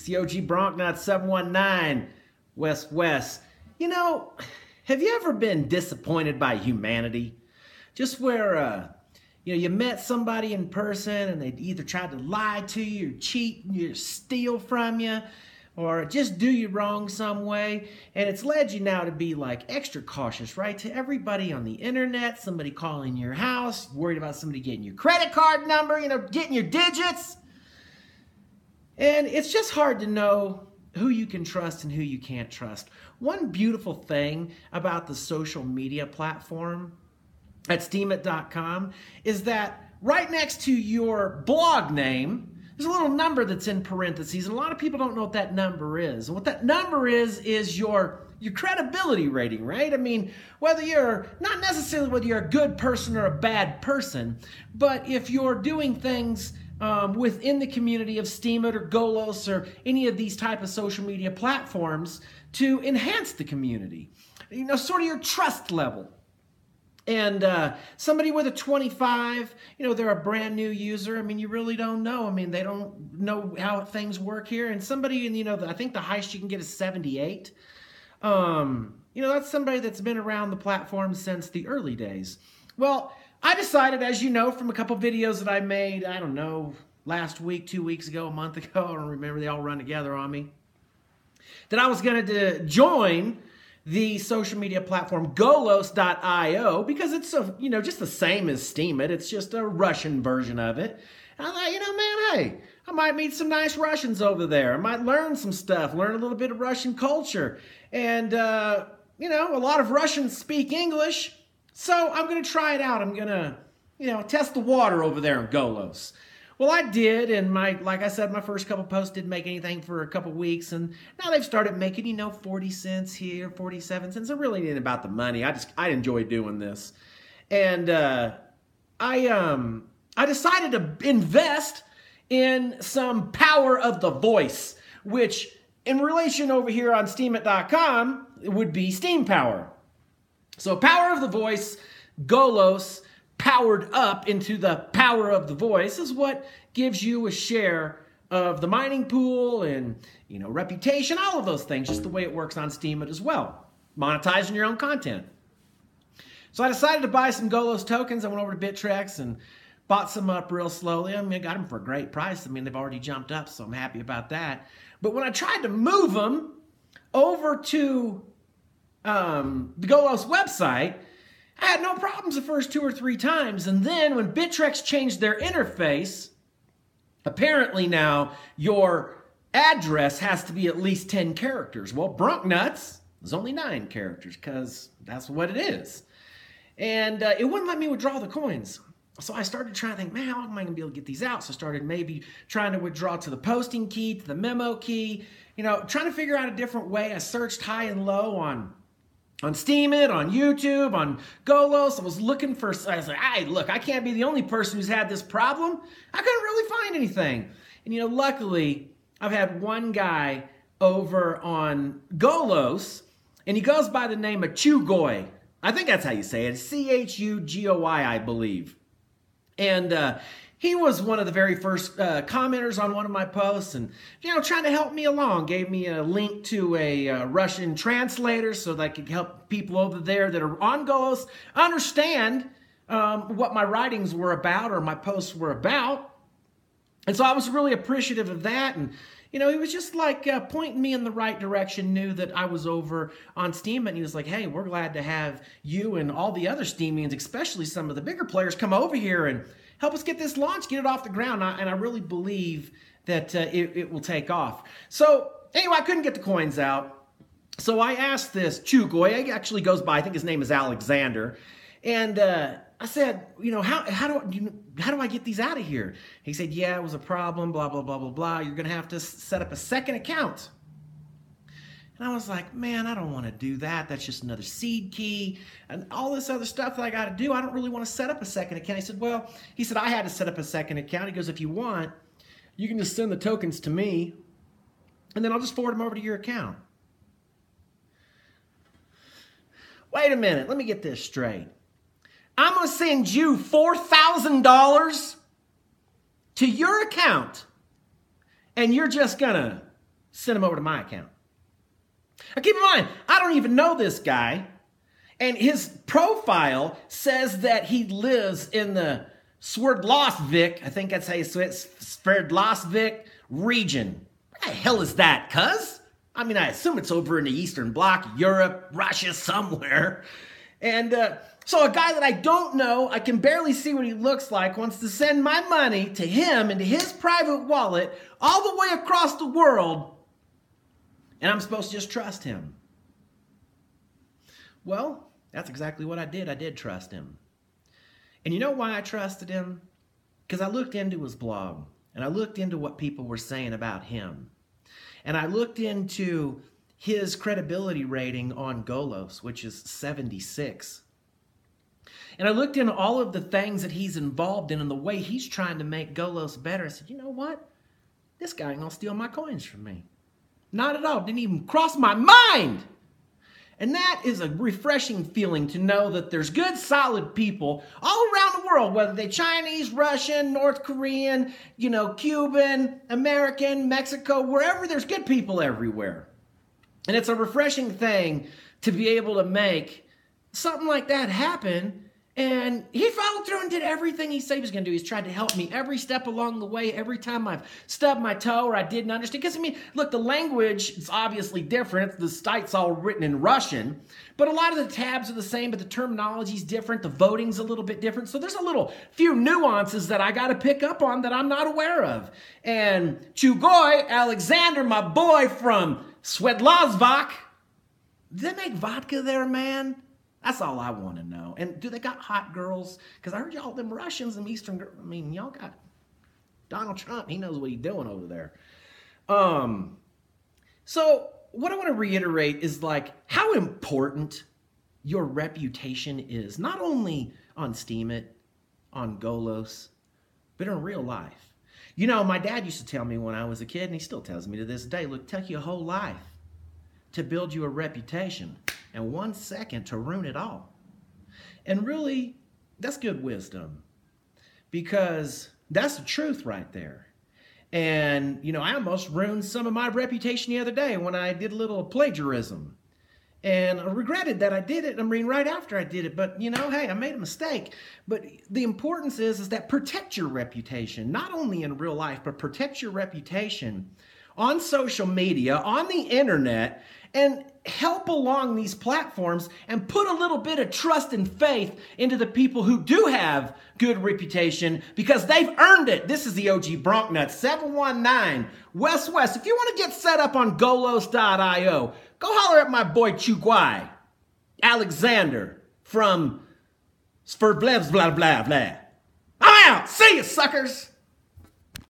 It's the OG Broncnutz 719 West. You know, have you ever been disappointed by humanity? Just where, you met somebody in person and they either tried to lie to you, or cheat, or steal from you, or just do you wrong some way. And it's led you now to be like extra cautious, right? To everybody on the internet, somebody calling your house, worried about somebody getting your credit card number, getting your digits. And it's just hard to know who you can trust and who you can't trust. One beautiful thing about the social media platform at steemit.com is that right next to your blog name, there's a little number that's in parentheses, and a lot of people don't know what that number is. And what that number is your credibility rating, right? I mean, whether you're a good person or a bad person, but if you're doing things within the community of Steemit or Golos or any of these type of social media platforms to enhance the community, sort of your trust level. And somebody with a 25, they're a brand new user. I mean, you really don't know. I mean, they don't know how things work here. And somebody, I think the highest you can get is 78. That's somebody that's been around the platform since the early days. Well, I decided, as you know, from a couple videos that I made, I don't know, last week, 2 weeks ago, a month ago, I don't remember, they all run together on me, that I was going to join the social media platform Golos.io because it's just the same as Steemit. It's just a Russian version of it. And I thought, hey, I might meet some nice Russians over there. I might learn some stuff, learn a little bit of Russian culture. And, a lot of Russians speak English. So I'm going to try it out. I'm going to, test the water over there in Golos. Well, I did, and like I said, my first couple posts didn't make anything for a couple weeks, and now they've started making, 40 cents here, 47 cents. It really ain't about the money. I enjoy doing this. And I decided to invest in some power of the voice, which in relation over here on Steemit.com would be steam power. So power of the voice, Golos, powered up into the power of the voice is what gives you a share of the mining pool and, reputation, all of those things, just the way it works on Steemit as well. Monetizing your own content. So I decided to buy some Golos tokens. I went over to Bittrex and bought some up real slowly. I got them for a great price. They've already jumped up, so I'm happy about that. But when I tried to move them over to the Golos website, I had no problems the first 2 or 3 times. And then when Bittrex changed their interface, apparently now your address has to be at least 10 characters. Well, Broncnutz is only 9 characters because that's what it is. And it wouldn't let me withdraw the coins. So I started trying to think, man, how am I going to be able to get these out? So I started maybe trying to withdraw to the posting key, to the memo key, trying to figure out a different way. I searched high and low on Steemit, on YouTube, on Golos. I was like, hey, look, I can't be the only person who's had this problem. I couldn't really find anything. And, luckily, I've had one guy over on Golos, and he goes by the name of Chugoi. I think that's how you say it. It's Chugoi, I believe. And he was one of the very first commenters on one of my posts and, trying to help me along. Gave me a link to a Russian translator so that I could help people over there that are on Golos understand what my writings were about or my posts were about. And so I was really appreciative of that. And, he was just like pointing me in the right direction, knew that I was over on Steemit. And he was like, hey, we're glad to have you and all the other Steemians, especially some of the bigger players, come over here and help us get this launch, get it off the ground. And I really believe that it will take off. So anyway, I couldn't get the coins out. So I asked this Chugoi, he actually goes by, I think his name is Alexander. And I said, how do I get these out of here? He said, yeah, it was a problem, blah, blah, blah, blah, blah. You're going to have to set up a second account. And I was like, man, I don't want to do that. That's just another seed key and all this other stuff that I got to do. I don't really want to set up a second account. He said, I had to set up a second account. He goes, if you want, you can just send the tokens to me and then I'll just forward them over to your account. Wait a minute. Let me get this straight. I'm going to send you $4,000 to your account and you're just going to send them over to my account. Now keep in mind, I don't even know this guy, and his profile says that he lives in the Sverdlovsk, I think that's how you say it, Sverdlovsk region. What the hell is that, cuz? I mean, I assume it's over in the Eastern Bloc, Europe, Russia, somewhere. And so a guy that I don't know, I can barely see what he looks like, wants to send my money to him into his private wallet all the way across the world, and I'm supposed to just trust him. Well, that's exactly what I did. I did trust him. And you know why I trusted him? Because I looked into his blog, and I looked into what people were saying about him. And I looked into his credibility rating on Golos, which is 76. And I looked into all of the things that he's involved in and the way he's trying to make Golos better. I said, you know what? This guy ain't gonna steal my coins from me. Not at all. Didn't even cross my mind. And that is a refreshing feeling to know that there's good, solid people all around the world, whether they're Chinese, Russian, North Korean, Cuban, American, Mexico, wherever, there's good people everywhere. And it's a refreshing thing to be able to make something like that happen. And he followed through and did everything he said he was going to do. He's tried to help me every step along the way, every time I've stubbed my toe or I didn't understand. Because, look, the language is obviously different. The site's all written in Russian. But a lot of the tabs are the same, but the terminology's different. The voting's a little bit different. So there's a few nuances that I got to pick up on that I'm not aware of. And Chugoy, Alexander, my boy from Sverdlovsk, do they make vodka there, man? That's all I want to know. And do they got hot girls? Because I heard y'all, them Russians and Eastern girls, y'all got Donald Trump. He knows what he's doing over there. So what I want to reiterate is how important your reputation is, not only on Steemit, on Golos, but in real life. My dad used to tell me when I was a kid, and he still tells me to this day, look, it took you a whole life to build you a reputation, and 1 second to ruin it all. And really, that's good wisdom, because that's the truth right there. And, I almost ruined some of my reputation the other day when I did a little plagiarism. And I regretted that I did it, right after I did it. But, hey, I made a mistake. But the importance is that protect your reputation, not only in real life, but protect your reputation on social media, on the internet, and help along these platforms and put a little bit of trust and faith into the people who do have good reputation, because they've earned it. This is the OG Broncnutz, 719 West. If you want to get set up on Golos.io, go holler at my boy Chugwai, Alexander from Sverdlovsk, blah, blah, blah. I'm out. See you, suckers.